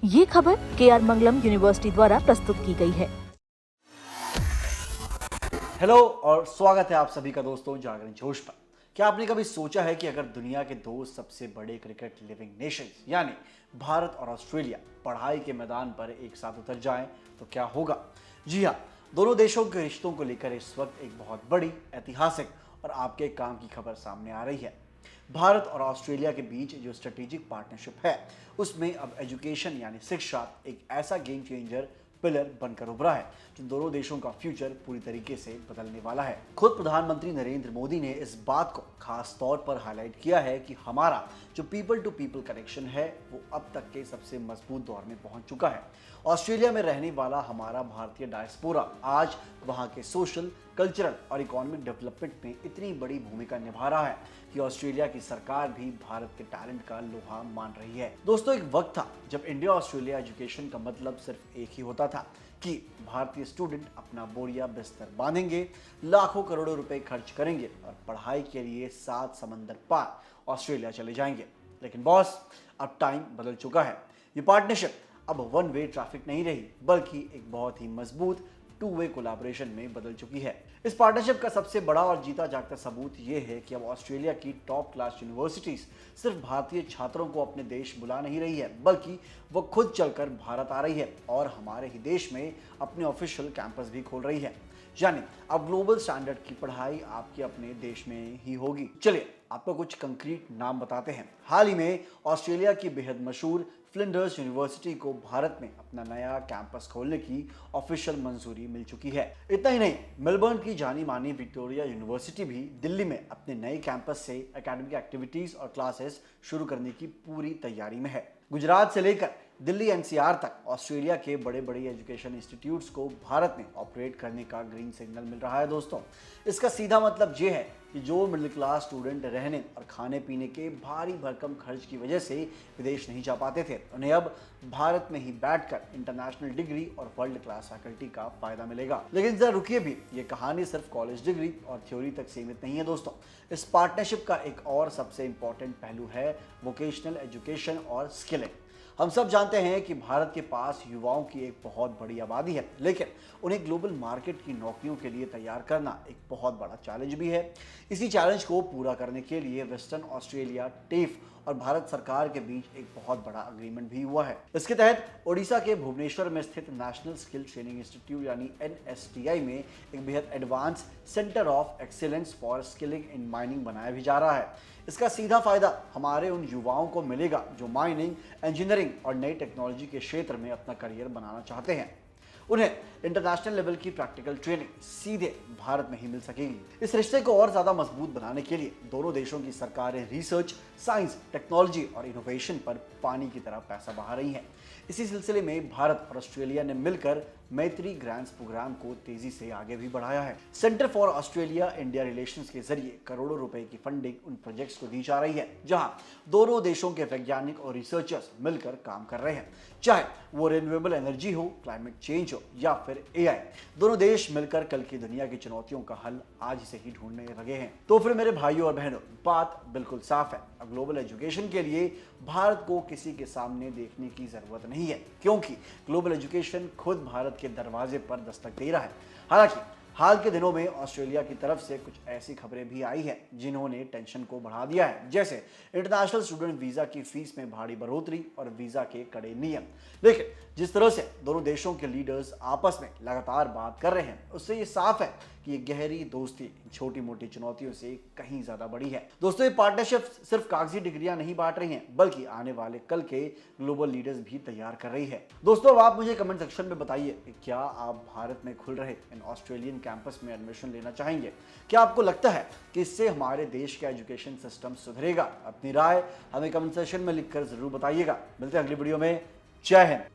ये खबर KR मंगलम university द्वारा प्रस्तुत की गई है। हेलो और स्वागत है आप सभी का दोस्तों जागरण जोश पर। क्या आपने कभी सोचा है कि अगर दुनिया के दो सबसे बड़े क्रिकेट लिविंग नेशंस यानी भारत और ऑस्ट्रेलिया पढ़ाई के मैदान पर एक साथ उतर जाएं तो क्या होगा? जी हाँ, दोनों देशों के रिश्तों को लेकर इस वक्त एक बहुत बड़ी ऐतिहासिक और आपके काम की खबर सामने आ रही है। भारत और ऑस्ट्रेलिया के बीच जो स्ट्रेटेजिक पार्टनरशिप है उसमें अब एजुकेशन यानी शिक्षा एक ऐसा गेम चेंजर पिलर बनकर उभरा है जो दोनों देशों का फ्यूचर पूरी तरीके से बदलने वाला है। खुद प्रधानमंत्री नरेंद्र मोदी ने इस बात को खास तौर पर हाईलाइट किया है कि हमारा जो पीपल टू पीपल कनेक्शन है वो अब तक के सबसे मजबूत दौर में पहुंच चुका है। ऑस्ट्रेलिया में रहने वाला हमारा भारतीय डायस्पोरा आज वहां के सोशल, कल्चरल और इकोनॉमिक डेवलपमेंट में इतनी बड़ी भूमिका निभा रहा है कि ऑस्ट्रेलिया की सरकार भी भारत के टैलेंट का लोहा मान रही है। दोस्तों, एक वक्त था जब इंडिया ऑस्ट्रेलिया एजुकेशन का मतलब सिर्फ एक ही होता था कि भारतीय स्टूडेंट अपना बोरिया बिस्तर बांधेंगे, लाखों करोड़ों रुपए खर्च करेंगे और पढ़ाई के लिए 7 समंदर पार ऑस्ट्रेलिया चले जाएंगे। लेकिन बॉस, अब टाइम बदल चुका है। ये पार्टनरशिप अब वन वे ट्रैफिक नहीं रही बल्कि एक बहुत ही मजबूत टू वे कोलैबोरेशन में बदल चुकी है। इस पार्टनरशिप का सबसे बड़ा और जीता जागता सबूत ये है कि अब ऑस्ट्रेलिया की टॉप क्लास यूनिवर्सिटीज सिर्फ भारतीय छात्रों को अपने देश बुला नहीं रही है बल्कि वो खुद चलकर भारत आ रही है और हमारे ही देश में अपने ऑफिशियल कैंपस भी खोल रही है। यानी अब ग्लोबल स्टैंडर्ड की पढ़ाई आपके अपने देश में ही होगी। चलिए आपको कुछ कंक्रीट नाम बताते हैं। हाल ही में ऑस्ट्रेलिया की बेहद मशहूर फ्लिंडर्स यूनिवर्सिटी को भारत में अपना नया कैंपस खोलने की ऑफिशियल मंजूरी मिल चुकी है। इतना ही नहीं, मेलबर्न की जानी मानी विक्टोरिया यूनिवर्सिटी भी दिल्ली में अपने नए कैंपस से एकेडमिक एक्टिविटीज और क्लासेस शुरू करने की पूरी तैयारी में है। गुजरात से लेकर दिल्ली NCR तक ऑस्ट्रेलिया के बड़े बड़े एजुकेशन इंस्टीट्यूट्स को भारत में ऑपरेट करने का ग्रीन सिग्नल मिल रहा है। दोस्तों, इसका सीधा मतलब ये है कि जो मिडिल क्लास स्टूडेंट रहने और खाने पीने के भारी भरकम खर्च की वजह से विदेश नहीं जा पाते थे, उन्हें अब भारत में ही बैठकर इंटरनेशनल डिग्री और वर्ल्ड क्लास फैकल्टी का फायदा मिलेगा। लेकिन जरा रुकिए भी, ये कहानी सिर्फ कॉलेज डिग्री और थ्योरी तक सीमित नहीं है। दोस्तों, इस पार्टनरशिप का एक और सबसे इंपॉर्टेंट पहलू है वोकेशनल एजुकेशन और स्किलिंग। हम सब जानते हैं कि भारत के पास युवाओं की एक बहुत बड़ी आबादी है, लेकिन उन्हें ग्लोबल मार्केट की नौकरियों के लिए तैयार करना एक बहुत बड़ा चैलेंज भी है। इसी चैलेंज को पूरा करने के लिए वेस्टर्न ऑस्ट्रेलिया, टेफ और भारत सरकार के बीच एक बहुत बड़ा अग्रीमेंट भी हुआ है। इसके तहत ओडिशा के भुवनेश्वर में स्थित नेशनल स्किल ट्रेनिंग इंस्टीट्यूट यानी NSTI में एक बेहद advance centre of excellence for skilling in mining बनाया भी जा रहा है। इसका सीधा फायदा हमारे उन युवाओं को मिलेगा जो माइनिंग, इंजीनियरिंग और नई टेक्नोलॉजी के क्षेत्र में अपना करियर बनाना चाहते हैं। उन्हें इंटरनेशनल लेवल की प्रैक्टिकल ट्रेनिंग सीधे भारत में ही मिल सकेगी। इस रिश्ते को और ज्यादा मजबूत बनाने के लिए दोनों देशों की सरकारें रिसर्च, साइंस, टेक्नोलॉजी और इनोवेशन पर पानी की तरह पैसा बहा रही हैं। इसी सिलसिले में भारत और ऑस्ट्रेलिया ने मिलकर मैत्री ग्रांट्स प्रोग्राम को तेजी से आगे भी बढ़ाया है। Centre for Australia India relations के जरिए करोड़ों रुपए की फंडिंग उन प्रोजेक्ट्स को दी जा रही है जहां दोनों देशों के वैज्ञानिक और रिसर्चर्स मिलकर काम कर रहे हैं। चाहे वो रिन्यूएबल एनर्जी हो, क्लाइमेट चेंज हो या फिर AI, दोनों देश मिलकर कल की दुनिया की चुनौतियों का हल आज से ही ढूंढने लगे हैं। तो फिर मेरे भाइयों और बहनों, बात बिल्कुल साफ है। अब ग्लोबल एजुकेशन के लिए भारत को किसी के सामने देखने की जरूरत नहीं है, क्योंकि ग्लोबल एजुकेशन खुद भारत के दरवाजे पर दस्तक दे रहा है। हालांकि हाल के दिनों में ऑस्ट्रेलिया की तरफ से कुछ ऐसी खबरें भी आई हैं जिन्होंने टेंशन को बढ़ा दिया है, जैसे इंटरनेशनल स्टूडेंट वीजा की फीस में भारी बढ़ोतरी और वीजा के कड़े नियम। लेकिन जिस तरह से दोनों देशों के लीडर्स आपस में लगातार बात कर रहे हैं, उससे ये साफ है कि ये गहरी दोस्ती छोटी मोटी चुनौतियों से कहीं ज्यादा बड़ी है। दोस्तों, ये पार्टनरशिप सिर्फ कागजी डिग्रियां नहीं बांट रही हैं बल्कि आने वाले कल के ग्लोबल लीडर्स भी तैयार कर रही है। दोस्तों, अब आप मुझे कमेंट सेक्शन में बताइए कि क्या आप भारत में खुल रहे इन ऑस्ट्रेलियन कैंपस में एडमिशन लेना चाहेंगे? क्या आपको लगता है कि इससे हमारे देश का एजुकेशन सिस्टम सुधरेगा? अपनी राय हमें कमेंट सेक्शन में लिखकर जरूर बताइएगा। मिलते हैं अगली वीडियो में। जय हिंद।